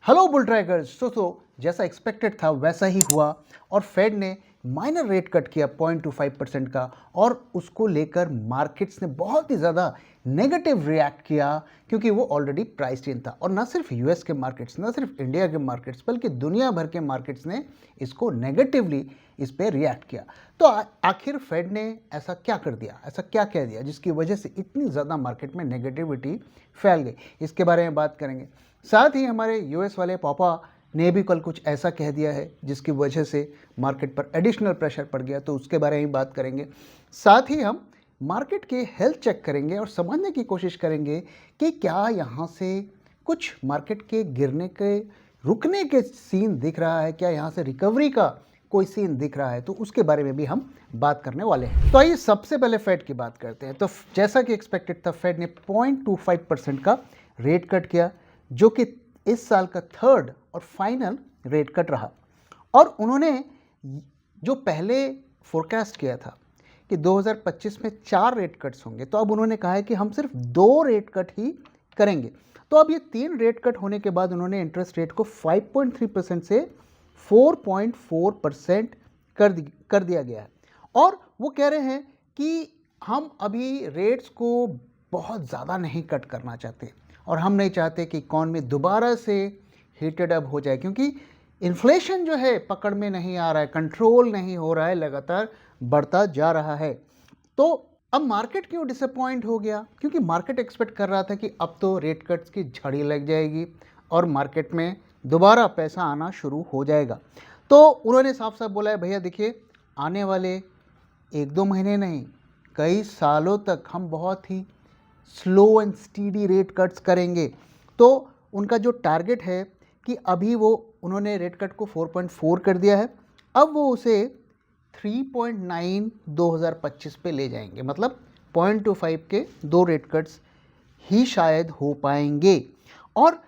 Hello bull trackers. जैसा expected था वैसा ही हुआ और फेड ने माइनर रेट कट किया 0.25% का, और उसको लेकर मार्केट्स ने बहुत ही ज़्यादा नेगेटिव रिएक्ट किया क्योंकि वो ऑलरेडी प्राइस इन था। और ना सिर्फ यूएस के मार्केट्स, ना सिर्फ इंडिया के मार्केट्स, बल्कि दुनिया भर के मार्केट्स ने इसको नेगेटिवली इस पे रिएक्ट किया। तो आखिर फेड ने ऐसा क्या कर दिया, ऐसा क्या कह दिया जिसकी वजह से इतनी ज़्यादा मार्केट में नेगेटिविटी फैल गई, इसके बारे में बात करेंगे। साथ ही हमारे यूएस वाले पापा ने भी कल कुछ ऐसा कह दिया है जिसकी वजह से मार्केट पर एडिशनल प्रेशर पड़ गया, तो उसके बारे में बात करेंगे। साथ ही हम मार्केट के हेल्थ चेक करेंगे और समझने की कोशिश करेंगे कि क्या यहाँ से कुछ मार्केट के गिरने के रुकने के सीन दिख रहा है, क्या यहाँ से रिकवरी का कोई सीन दिख रहा है, तो उसके बारे में भी हम बात करने वाले हैं। तो आइए सबसे पहले फेड की बात करते हैं। तो जैसा कि एक्सपेक्टेड था, फेड ने 0.25% का रेट कट किया, जो कि इस साल का थर्ड और फाइनल रेट कट रहा। और उन्होंने जो पहले फोरकास्ट किया था कि 2025 में 4 रेट कट्स होंगे, तो अब उन्होंने कहा है कि हम सिर्फ 2 रेट कट ही करेंगे। तो अब ये 3 रेट कट होने के बाद उन्होंने इंटरेस्ट रेट को 5.3% से 4.4% कर दिया गया है। और वो कह रहे हैं कि हम अभी रेट्स को बहुत ज़्यादा नहीं कट करना चाहते, और हम नहीं चाहते कि इकॉनमी दोबारा से हीटेड अप हो जाए, क्योंकि इन्फ्लेशन जो है पकड़ में नहीं आ रहा है, कंट्रोल नहीं हो रहा है, लगातार बढ़ता जा रहा है। तो अब मार्केट क्यों डिसअपॉइंट हो गया? क्योंकि मार्केट एक्सपेक्ट कर रहा था कि अब तो रेट कट्स की झड़ी लग जाएगी और मार्केट में दोबारा पैसा आना शुरू हो जाएगा। तो उन्होंने साफ साफ बोला है, भैया देखिए, आने वाले 1-2 महीने नहीं, कई सालों तक हम बहुत ही slow and steady rate cuts करेंगे। तो उनका जो टारगेट है कि अभी वो उन्होंने रेट कट को 4.4 कर दिया है, अब वो उसे 3.9 2025 पे ले जाएंगे, मतलब 0.25 के 2 रेट कट्स ही शायद हो पाएंगे। और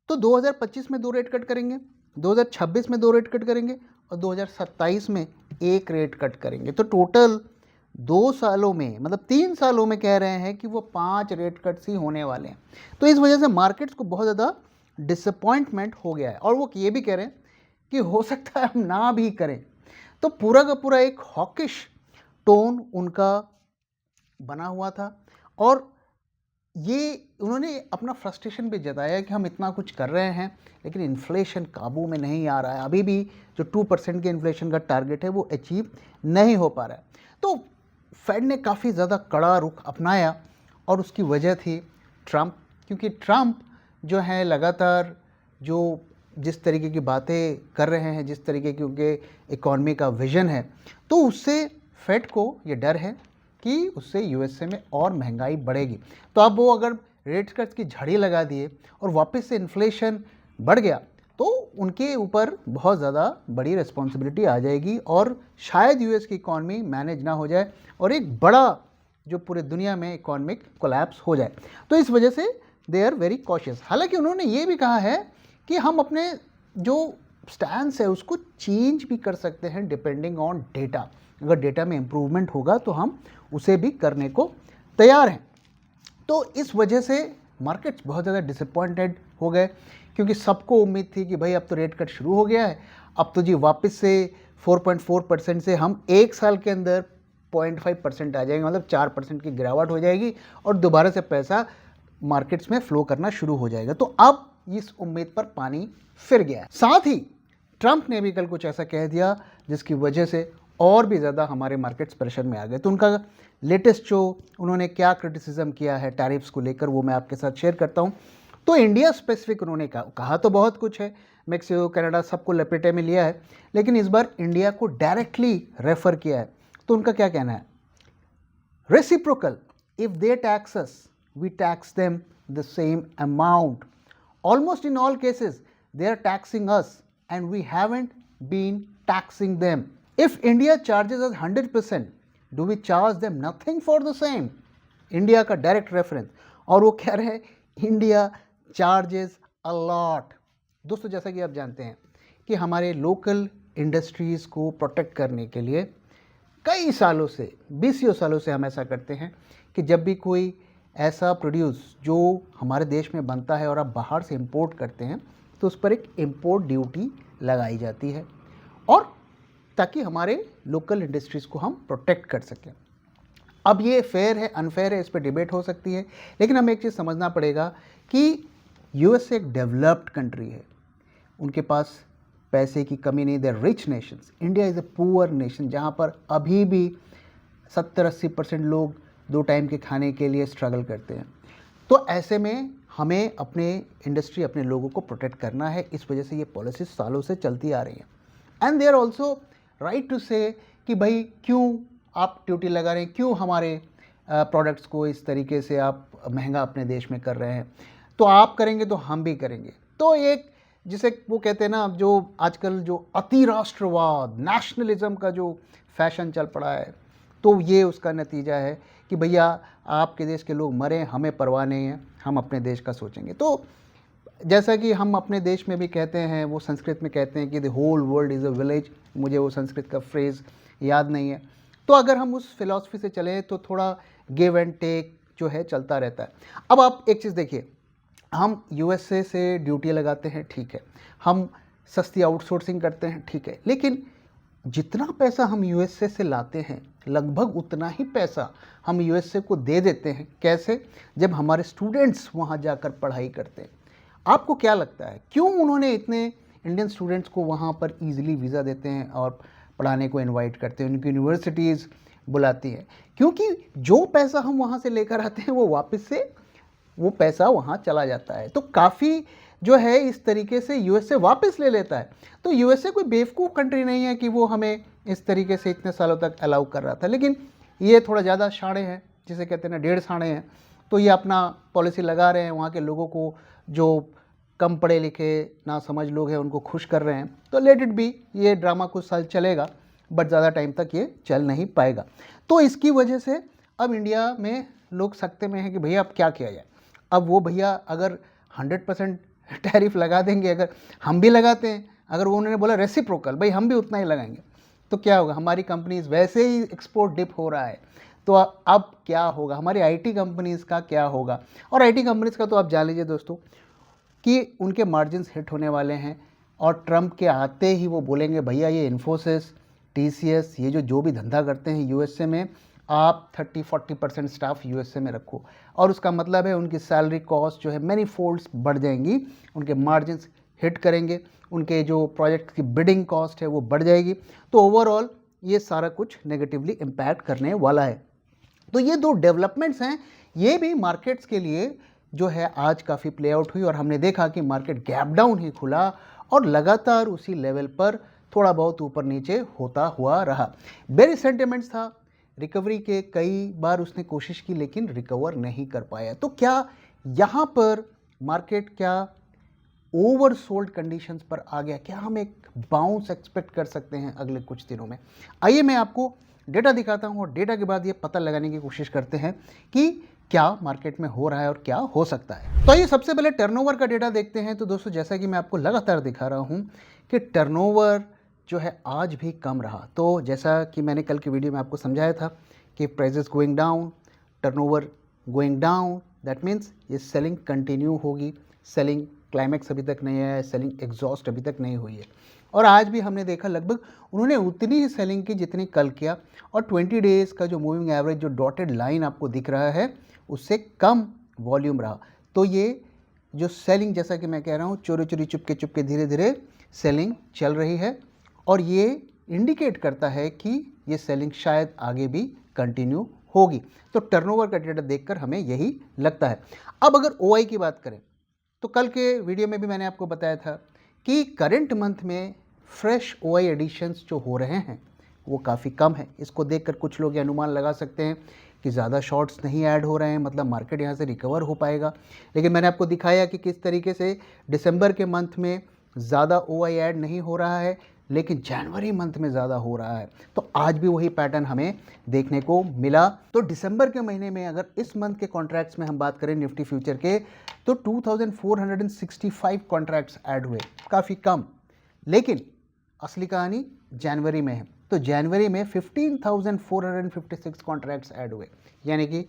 तो 2025 में 2 रेट कट करेंगे, 2026 में 2 रेट कट करेंगे और 2027 में 1 रेट कट करेंगे। तो टोटल 2 सालों में, मतलब 3 सालों में कह रहे हैं कि वो 5 रेट कट्स ही होने वाले हैं। तो इस वजह से मार्केट्स को बहुत ज़्यादा डिसअपॉइंटमेंट हो गया है, और वो ये भी कह रहे हैं कि हो सकता है हम ना भी करें। तो पूरा का पूरा एक हॉकिश टोन उनका बना हुआ था, और ये उन्होंने अपना फ्रस्ट्रेशन भी जताया कि हम इतना कुछ कर रहे हैं लेकिन इन्फ्लेशन काबू में नहीं आ रहा है, अभी भी जो 2% के इन्फ्लेशन का टारगेट है वो अचीव नहीं हो पा रहा है। तो फेड ने काफ़ी ज़्यादा कड़ा रुख अपनाया, और उसकी वजह थी ट्रंप, क्योंकि ट्रंप जो है लगातार जो जिस तरीके की बातें कर रहे हैं, जिस तरीके की उनके इकॉनमी का विजन है, तो उससे फेड को ये डर है कि उससे यूएसए में और महंगाई बढ़ेगी। तो अब वो अगर रेट कट्स की झड़ी लगा दिए और वापस से इन्फ्लेशन बढ़ गया, तो उनके ऊपर बहुत ज़्यादा बड़ी रिस्पॉन्सिबिलिटी आ जाएगी, और शायद यूएस की इकॉनमी मैनेज ना हो जाए और एक बड़ा जो पूरे दुनिया में इकोनॉमिक कोलैप्स हो जाए। तो इस वजह से दे आर वेरी कॉशियस। हालांकि उन्होंने ये भी कहा है कि हम अपने जो स्टैंस है उसको चेंज भी कर सकते हैं डिपेंडिंग ऑन डेटा। अगर डेटा में इम्प्रूवमेंट होगा तो हम उसे भी करने को तैयार हैं। तो इस वजह से मार्केट्स बहुत ज़्यादा डिसअपॉइंटेड हो गए, क्योंकि सबको उम्मीद थी कि भाई अब तो रेट कट शुरू हो गया है, अब तो जी वापस से 4.4% से हम 1 साल के अंदर 0.5% आ जाएंगे, मतलब 4% की गिरावट हो जाएगी और दोबारा से पैसा मार्केट्स में फ्लो करना शुरू हो जाएगा। तो अब इस उम्मीद पर पानी फिर गया है। साथ ही ट्रंप ने भी कल कुछ ऐसा कह दिया जिसकी वजह से और भी ज़्यादा हमारे मार्केट्स प्रेशर में आ गए। तो उनका लेटेस्ट जो उन्होंने क्या क्रिटिसिज्म किया है टैरिफ्स को लेकर, वो मैं आपके साथ शेयर करता हूँ। तो इंडिया स्पेसिफिक उन्होंने कहा तो बहुत कुछ है, मेक्सिको, कनाडा सबको लपेटे में लिया है, लेकिन इस बार इंडिया को डायरेक्टली रेफर किया है। तो उनका क्या कहना है? Reciprocal, if they tax us we tax them the same amount, almost in all cases they are taxing us and we haven't been taxing them. If India charges us 100%, do we charge them nothing for the same? India का direct reference, और वो कह रहे हैं India charges a lot. दोस्तों, जैसा कि आप जानते हैं कि हमारे लोकल इंडस्ट्रीज़ को प्रोटेक्ट करने के लिए कई सालों से, 20 सालों से हम ऐसा करते हैं कि जब भी कोई ऐसा प्रोड्यूस जो हमारे देश में बनता है और आप बाहर से इंपोर्ट करते हैं, तो उस पर एक इम्पोर्ट ड्यूटी लगाई जाती है, और ताकि हमारे लोकल इंडस्ट्रीज़ को हम प्रोटेक्ट कर सकें। अब ये फेयर है अनफेयर है, इस पर डिबेट हो सकती है, लेकिन हमें एक चीज़ समझना पड़ेगा कि यूएस एक डेवलप्ड कंट्री है, उनके पास पैसे की कमी नहीं, the rich nations. India is a poor nation, जहाँ पर अभी भी 70-80% लोग 2 टाइम के खाने के लिए स्ट्रगल करते हैं। तो ऐसे में हमें अपने इंडस्ट्री, अपने लोगों को प्रोटेक्ट करना है। इस वजह से ये पॉलिसी सालों से चलती आ रही है। And they are also right to say कि भाई क्यों आप ड्यूटी लगा रहे हैं, क्यों हमारे प्रोडक्ट्स को इस तरीके से आप महंगा अपने देश में कर रहे हैं, तो आप करेंगे तो हम भी करेंगे। तो एक जिसे वो कहते हैं ना, जो आजकल जो अति राष्ट्रवाद, नेशनलिज्म का जो फैशन चल पड़ा है, तो ये उसका नतीजा है कि भैया आपके देश के लोग मरें, हमें परवाह नहीं है, हम अपने देश का सोचेंगे। तो जैसा कि हम अपने देश में भी कहते हैं, वो संस्कृत में कहते हैं कि the whole world is a village, मुझे वो संस्कृत का फ्रेज़ याद नहीं है। तो अगर हम उस फिलॉसफी से चलें तो थोड़ा गिव एंड टेक जो है चलता रहता है। अब आप एक चीज़ देखिए, हम यूएसए से ड्यूटी लगाते हैं, ठीक है, हम सस्ती आउटसोर्सिंग करते हैं, ठीक है, लेकिन जितना पैसा हम यूएसए से लाते हैं लगभग उतना ही पैसा हम यूएसए को दे देते हैं। कैसे? जब हमारे स्टूडेंट्स वहाँ जाकर पढ़ाई करते हैं। आपको क्या लगता है क्यों उन्होंने इतने इंडियन स्टूडेंट्स को वहाँ पर ईजिली वीज़ा देते हैं और पढ़ाने को इनवाइट करते हैं, उनकी यूनिवर्सिटीज़ बुलाती हैं? क्योंकि जो पैसा हम वहाँ से लेकर आते हैं वो वापस से वो पैसा वहाँ चला जाता है। तो काफ़ी जो है इस तरीके से यूएसए वापस ले लेता है। तो यूएसए कोई बेवकूफ़ कंट्री नहीं है कि वो हमें इस तरीके से इतने सालों तक अलाउ कर रहा था, लेकिन ये थोड़ा ज़्यादा शाणे हैं, जिसे कहते हैं ना, डेढ़ साणे हैं। तो ये अपना पॉलिसी लगा रहे हैं, वहाँ के लोगों को जो कम पढ़े लिखे ना समझ लोग हैं उनको खुश कर रहे हैं। तो लेट इट बी, ये ड्रामा कुछ साल चलेगा, बट ज़्यादा टाइम तक ये चल नहीं पाएगा। तो इसकी वजह से अब इंडिया में लोग सकते में हैं कि भैया अब क्या किया जाए। अब वो भैया अगर 100% टैरिफ लगा देंगे, अगर हम भी लगाते हैं, अगर वो उन्होंने बोला रेसिप्रोकल, भाई हम भी उतना ही लगाएंगे, तो क्या होगा? हमारी कंपनीज वैसे ही एक्सपोर्ट डिप हो रहा है, तो अब क्या होगा? हमारी आईटी कंपनीज़ का क्या होगा? और आईटी कंपनीज़ का तो आप जान लीजिए दोस्तों कि उनके मार्जिन्स हिट होने वाले हैं, और ट्रंप के आते ही वो बोलेंगे भैया ये इन्फोसिस, टीसीएस, ये जो भी धंधा करते हैं यूएसए में, आप 30-40% स्टाफ यूएसए में रखो। और उसका मतलब है उनकी सैलरी कॉस्ट जो है मैनी फोल्ड्स बढ़ जाएंगी, उनके मार्जिन्स हिट करेंगे, उनके जो प्रोजेक्ट की बिडिंग कॉस्ट है वो बढ़ जाएगी। तो ओवरऑल ये सारा कुछ नेगेटिवली इम्पैक्ट करने वाला है। तो ये 2 डेवलपमेंट्स हैं, ये भी मार्केट्स के लिए जो है आज काफ़ी प्ले आउट हुई, और हमने देखा कि मार्केट गैप डाउन ही खुला और लगातार उसी लेवल पर थोड़ा बहुत ऊपर नीचे होता हुआ रहा। बेरिश सेंटिमेंट्स था, रिकवरी के कई बार उसने कोशिश की लेकिन रिकवर नहीं कर पाया। तो क्या यहाँ पर मार्केट क्या ओवरसोल्ड कंडीशंस पर आ गया? क्या हम एक बाउंस एक्सपेक्ट कर सकते हैं अगले कुछ दिनों में? आइए मैं आपको डेटा दिखाता हूँ, और डेटा के बाद ये पता लगाने की कोशिश करते हैं कि क्या मार्केट में हो रहा है और क्या हो सकता है। तो आइए सबसे पहले टर्नओवर का डेटा देखते हैं। तो दोस्तों, जैसा कि मैं आपको लगातार दिखा रहा हूँ कि टर्नओवर जो है आज भी कम रहा। तो जैसा कि मैंने कल की वीडियो में आपको समझाया था कि prices going down, turnover going down, that means ये सेलिंग कंटिन्यू होगी। सेलिंग क्लाइमैक्स अभी तक नहीं है, सेलिंग एग्जॉस्ट अभी तक नहीं हुई है। और आज भी हमने देखा लगभग उन्होंने उतनी ही सेलिंग की जितनी कल किया, और 20 डेज़ का जो मूविंग एवरेज, जो डॉटेड लाइन आपको दिख रहा है, उससे कम वॉल्यूम रहा। तो ये जो सेलिंग, जैसा कि मैं कह रहा हूँ, चोरी चोरी चुपके धीरे धीरे सेलिंग चल रही है, और ये इंडिकेट करता है कि ये सेलिंग शायद आगे भी कंटिन्यू होगी। तो टर्नओवर का डेटा देखकर हमें यही लगता है। अब अगर ओआई की बात करें, तो कल के वीडियो में भी मैंने आपको बताया था कि करंट मंथ में फ्रेश ओआई एडिशंस जो हो रहे हैं वो काफ़ी कम है। इसको देखकर कुछ लोग ये अनुमान लगा सकते हैं कि ज़्यादा शॉर्ट्स नहीं ऐड हो रहे हैं, मतलब मार्केट यहाँ से रिकवर हो पाएगा। लेकिन मैंने आपको दिखाया कि किस तरीके से दिसंबर के मंथ में ज़्यादा ओआई ऐड नहीं हो रहा है, लेकिन जनवरी मंथ में ज़्यादा हो रहा है। तो आज भी वही पैटर्न हमें देखने को मिला। तो दिसंबर के महीने में अगर इस मंथ के कॉन्ट्रैक्ट्स में हम बात करें निफ्टी फ्यूचर के, तो 2465 कॉन्ट्रैक्ट्स ऐड हुए, काफ़ी कम। लेकिन असली कहानी जनवरी में है। तो जनवरी में 15,456 कॉन्ट्रैक्ट्स ऐड हुए, यानी कि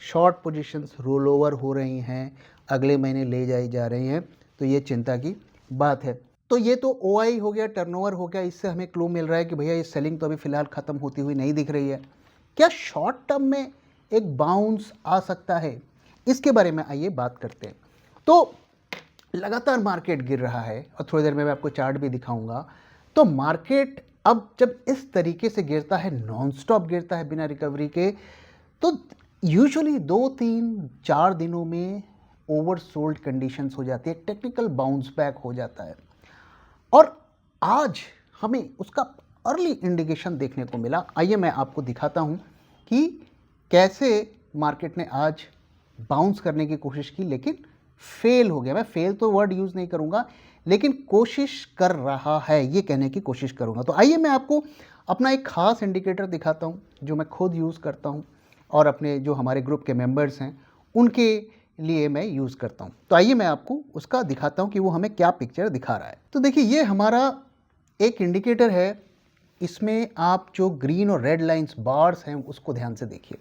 शॉर्ट पोजीशंस रोल ओवर हो रही हैं, अगले महीने ले जाई जा रही हैं। तो ये चिंता की बात है। तो ये तो ओआई हो गया, टर्नओवर हो गया, इससे हमें क्लू मिल रहा है कि भैया ये सेलिंग तो अभी फ़िलहाल ख़त्म होती हुई नहीं दिख रही है। क्या शॉर्ट टर्म में एक बाउंस आ सकता है? इसके बारे में आइए बात करते हैं। तो लगातार मार्केट गिर रहा है और थोड़ी देर में मैं आपको चार्ट भी दिखाऊंगा। तो मार्केट अब जब इस तरीके से गिरता है, नॉन स्टॉप गिरता है बिना रिकवरी के, तो यूजुअली 2-3-4 दिनों में ओवरसोल्ड कंडीशंस हो जाती है, टेक्निकल बाउंस बैक हो जाता है। और आज हमें उसका अर्ली इंडिकेशन देखने को मिला। आइए मैं आपको दिखाता हूं कि कैसे मार्केट ने आज बाउंस करने की कोशिश की, लेकिन फेल हो गया। मैं फेल तो वर्ड यूज़ नहीं करूंगा, लेकिन कोशिश कर रहा है ये कहने की कोशिश करूंगा। तो आइए मैं आपको अपना एक खास इंडिकेटर दिखाता हूं जो मैं खुद यूज़ करता हूं और अपने जो हमारे ग्रुप के मेंबर्स हैं उनके लिए मैं यूज़ करता हूं। तो आइए मैं आपको उसका दिखाता हूं कि वो हमें क्या पिक्चर दिखा रहा है। तो देखिए, ये हमारा एक इंडिकेटर है। इसमें आप जो ग्रीन और रेड लाइंस बार्स हैं उसको ध्यान से देखिए।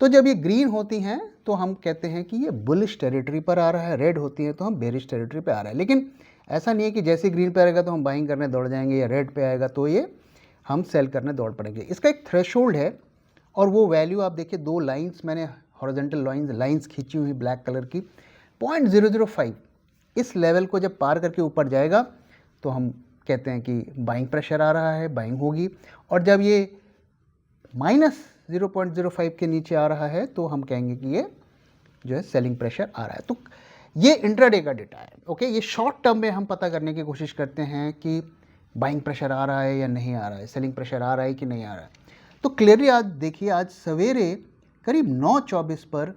तो जब ये ग्रीन होती हैं तो हम कहते हैं कि ये बुलिश टेरिटरी पर आ रहा है, रेड होती हैं तो हम बेरिश टेरिटरी पे आ रहा है। लेकिन ऐसा नहीं है कि जैसे ग्रीन पे आएगा तो हम बाइंग करने दौड़ जाएंगे, या रेड पे आएगा तो ये हम सेल करने दौड़ पड़ेंगे। इसका एक थ्रेशोल्ड है और वो वैल्यू आप देखिए, 2 लाइंस मैंने हॉरिजॉन्टल लाइंस खींची हुई ब्लैक कलर की, 0.005। इस लेवल को जब पार करके ऊपर जाएगा तो हम कहते हैं कि बाइंग प्रेशर आ रहा है, बाइंग होगी। और जब ये -0.05 के नीचे आ रहा है तो हम कहेंगे कि ये जो है सेलिंग प्रेशर आ रहा है। तो ये इंट्राडे का डेटा है। ओके, ये शॉर्ट टर्म में हम पता करने की कोशिश करते हैं कि बाइंग प्रेशर आ रहा है या नहीं आ रहा है, सेलिंग प्रेशर आ रहा है कि नहीं आ रहा है। तो क्लियरली आज देखिए, आज सवेरे करीब 9:24 पर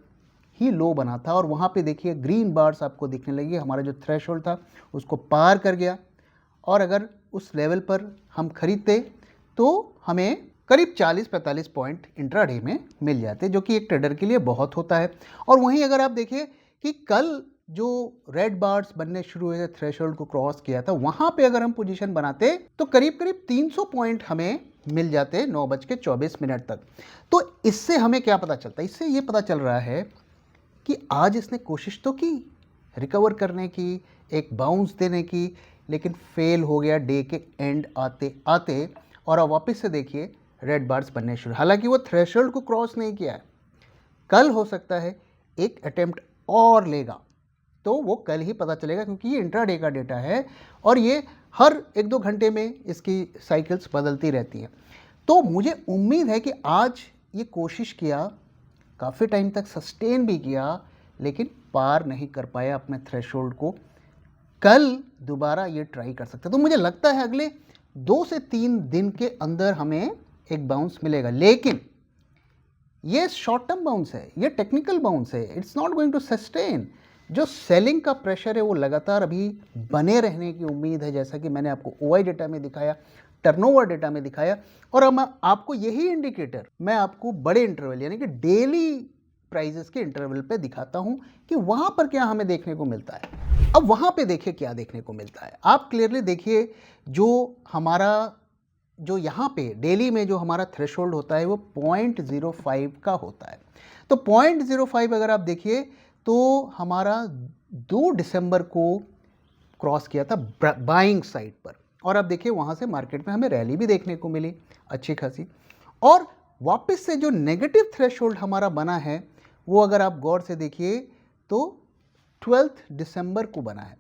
ही लो बना था और वहाँ पे देखिए ग्रीन बार्स आपको दिखने लगी। हमारा जो थ्रेशोल्ड था उसको पार कर गया और अगर उस लेवल पर हम खरीदते तो हमें करीब 40-45 पॉइंट इंट्राडे में मिल जाते, जो कि एक ट्रेडर के लिए बहुत होता है। और वहीं अगर आप देखिए कि कल जो रेड बार्स बनने शुरू हुए थे, थ्रेशोल्ड को क्रॉस किया था, वहाँ पे अगर हम पोजीशन बनाते तो करीब करीब 300 पॉइंट हमें मिल जाते 9:24 तक। तो इससे हमें क्या पता चलता है? इससे ये पता चल रहा है कि आज इसने कोशिश तो की रिकवर करने की, एक बाउंस देने की, लेकिन फेल हो गया डे के एंड आते आते। और अब वापस से देखिए रेड बार्स बनने शुरू, हालांकि वो थ्रेशोल्ड को क्रॉस नहीं किया है। कल हो सकता है एक अटेम्प्ट और लेगा, तो वो कल ही पता चलेगा, क्योंकि ये इंट्राडे का डेटा है और ये हर 1-2 घंटे में इसकी साइकिल्स बदलती रहती हैं। तो मुझे उम्मीद है कि आज ये कोशिश किया, काफ़ी टाइम तक सस्टेन भी किया, लेकिन पार नहीं कर पाया अपने थ्रेशोल्ड को। कल दोबारा ये ट्राई कर सकते हैं। तो मुझे लगता है अगले 2 से 3 दिन के अंदर हमें एक बाउंस मिलेगा, लेकिन ये शॉर्ट टर्म बाउंस है, ये टेक्निकल बाउंस है, it's not going to sustain. जो सेलिंग का प्रेशर है वो लगातार अभी बने रहने की उम्मीद है, जैसा कि मैंने आपको ओआई डेटा में दिखाया, टर्नओवर डेटा में दिखाया। और अब आपको यही इंडिकेटर मैं आपको बड़े इंटरवल यानी कि डेली प्राइजेस के इंटरवल पे दिखाता हूं कि वहां पर क्या हमें देखने को मिलता है। अब वहां पे देखिए क्या देखने को मिलता है। आप क्लियरली देखिए, जो यहाँ पे डेली में जो हमारा थ्रेशोल्ड होता है वो 0.05 का होता है। तो 0.05 अगर आप देखिए तो हमारा 2 दिसंबर को क्रॉस किया था बाइंग साइड पर, और अब देखिए वहाँ से मार्केट में हमें रैली भी देखने को मिली अच्छी खासी। और वापस से जो नेगेटिव थ्रेशोल्ड हमारा बना है वो अगर आप गौर से देखिए तो 12 दिसंबर को बना है।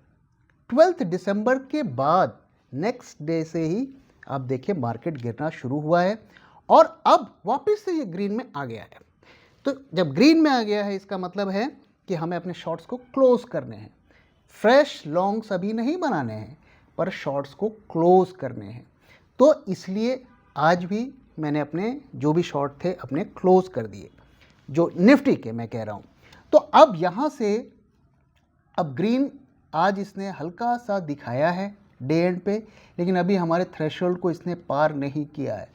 12 दिसंबर के बाद नेक्स्ट डे से ही आप देखिए मार्केट गिरना शुरू हुआ है और अब वापस से ये ग्रीन में आ गया है। तो जब ग्रीन में आ गया है इसका मतलब है कि हमें अपने शॉर्ट्स को क्लोज करने हैं। फ्रेश लॉन्ग्स अभी नहीं बनाने हैं, पर शॉर्ट्स को क्लोज करने हैं। तो इसलिए आज भी मैंने अपने जो भी शॉर्ट थे अपने क्लोज कर दिए, जो निफ्टी के मैं कह रहा हूँ। तो अब यहाँ से अब ग्रीन आज इसने हल्का सा दिखाया है डे एंड पे, लेकिन अभी हमारे थ्रेशोल्ड को इसने पार नहीं किया है।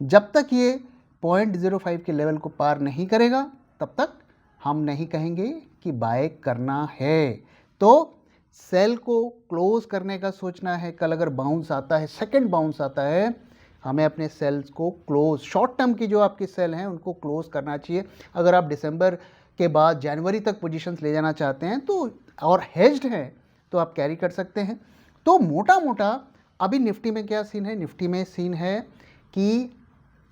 जब तक ये 0.05 के लेवल को पार नहीं करेगा तब तक हम नहीं कहेंगे कि बाय करना है। तो सेल को क्लोज करने का सोचना है। कल अगर बाउंस आता है, सेकंड बाउंस आता है, हमें अपने सेल्स को क्लोज, शॉर्ट टर्म की जो आपकी सेल हैं उनको क्लोज करना चाहिए। अगर आप दिसंबर के बाद जनवरी तक पोजीशंस ले जाना चाहते हैं तो और हेज्ड हैं तो आप कैरी कर सकते हैं। तो मोटा मोटा अभी निफ्टी में क्या सीन है, निफ्टी में सीन है कि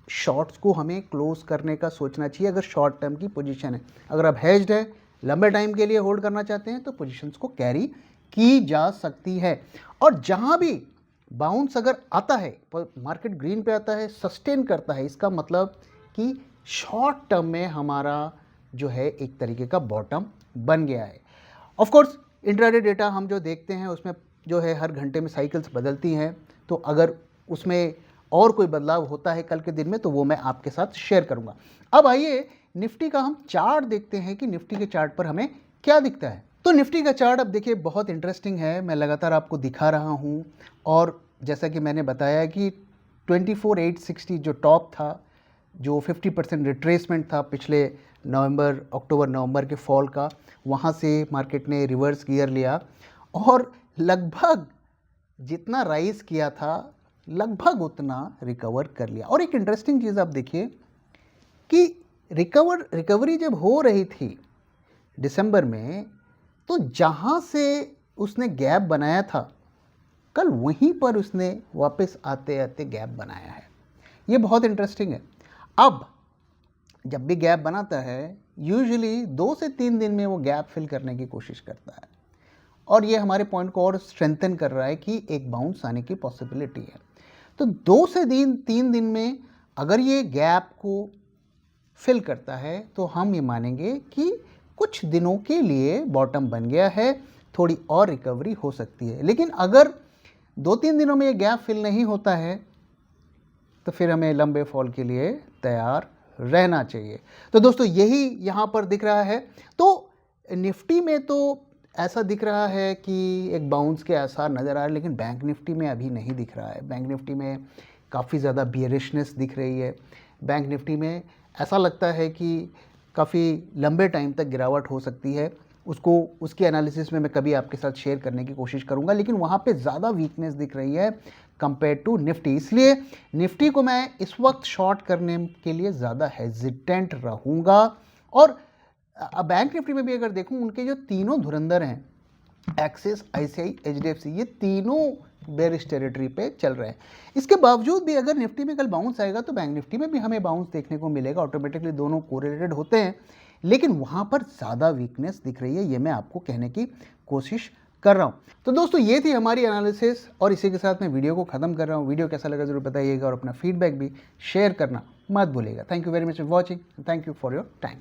शॉर्ट्स को हमें क्लोज करने का सोचना चाहिए अगर शॉर्ट टर्म की पोजीशन है। अगर आप हेज्ड है, लंबे टाइम के लिए होल्ड करना चाहते हैं तो पोजीशंस को कैरी की जा सकती है। और जहां भी बाउंस अगर आता है, मार्केट ग्रीन पे आता है, सस्टेन करता है, इसका मतलब कि शॉर्ट टर्म में हमारा जो है एक तरीके का बॉटम बन गया है। ऑफ कोर्स इंट्राडे डेटा हम जो देखते हैं उसमें जो है हर घंटे में साइकिल्स बदलती हैं, तो अगर उसमें और कोई बदलाव होता है कल के दिन में तो वो मैं आपके साथ शेयर करूंगा। अब आइए निफ्टी का हम चार्ट देखते हैं कि निफ्टी के चार्ट पर हमें क्या दिखता है। तो निफ्टी का चार्ट अब देखिए बहुत इंटरेस्टिंग है, मैं लगातार आपको दिखा रहा हूं और जैसा कि मैंने बताया कि 24,860 जो टॉप था, जो 50% रिट्रेसमेंट था पिछले अक्टूबर नवंबर के फॉल का, वहाँ से मार्केट ने रिवर्स गियर लिया और लगभग जितना राइज किया था लगभग उतना रिकवर कर लिया। और एक इंटरेस्टिंग चीज़ आप देखिए कि रिकवरी जब हो रही थी दिसंबर में, तो जहाँ से उसने गैप बनाया था कल वहीं पर उसने वापस आते आते गैप बनाया है। ये बहुत इंटरेस्टिंग है। अब जब भी गैप बनाता है यूजुअली 2 से 3 दिन में वो गैप फिल करने की कोशिश करता है और ये हमारे पॉइंट को और स्ट्रेंथन कर रहा है कि एक बाउंस आने की पॉसिबिलिटी है। तो 2 से 3 दिन में अगर ये गैप को फिल करता है तो हम ये मानेंगे कि कुछ दिनों के लिए बॉटम बन गया है, थोड़ी और रिकवरी हो सकती है। लेकिन अगर 2-3 दिनों में ये गैप फिल नहीं होता है तो फिर हमें लंबे फॉल के लिए तैयार रहना चाहिए। तो दोस्तों यही यहाँ पर दिख रहा है। तो निफ्टी में तो ऐसा दिख रहा है कि एक बाउंस के आसार नज़र आ रहे हैं, लेकिन बैंक निफ्टी में अभी नहीं दिख रहा है। बैंक निफ्टी में काफ़ी ज़्यादा बियरिशनेस दिख रही है। बैंक निफ्टी में ऐसा लगता है कि काफ़ी लंबे टाइम तक गिरावट हो सकती है। उसकी एनालिसिस में मैं कभी आपके साथ शेयर करने की कोशिश करूंगा, लेकिन वहाँ पे ज़्यादा वीकनेस दिख रही है कंपेयर टू निफ्टी। इसलिए निफ्टी को मैं इस वक्त शॉर्ट करने के लिए ज़्यादा हेजिटेंट रहूँगा। और बैंक निफ्टी में भी अगर देखूँ, उनके जो तीनों धुरंधर हैं, एक्सिस, आईसीआई, एचडीएफसी, ये तीनों बेरिश टेरिटरी पे चल रहे हैं। इसके बावजूद भी अगर निफ्टी में कल बाउंस आएगा तो बैंक निफ्टी में भी हमें बाउंस देखने को मिलेगा। ऑटोमेटिकली दोनों कोरिलेटेड होते हैं, लेकिन वहाँ पर ज़्यादा वीकनेस दिख रही है, ये मैं आपको कहने की कोशिश कर रहा हूँ। तो दोस्तों ये थी हमारी एनालिसिस और इसी के साथ मैं वीडियो को ख़त्म कर रहा हूँ। वीडियो कैसा लगा ज़रूर बताइएगा और अपना फीडबैक भी शेयर करना मत भूलिएगा। Thank you very much for watching, thank you for your time.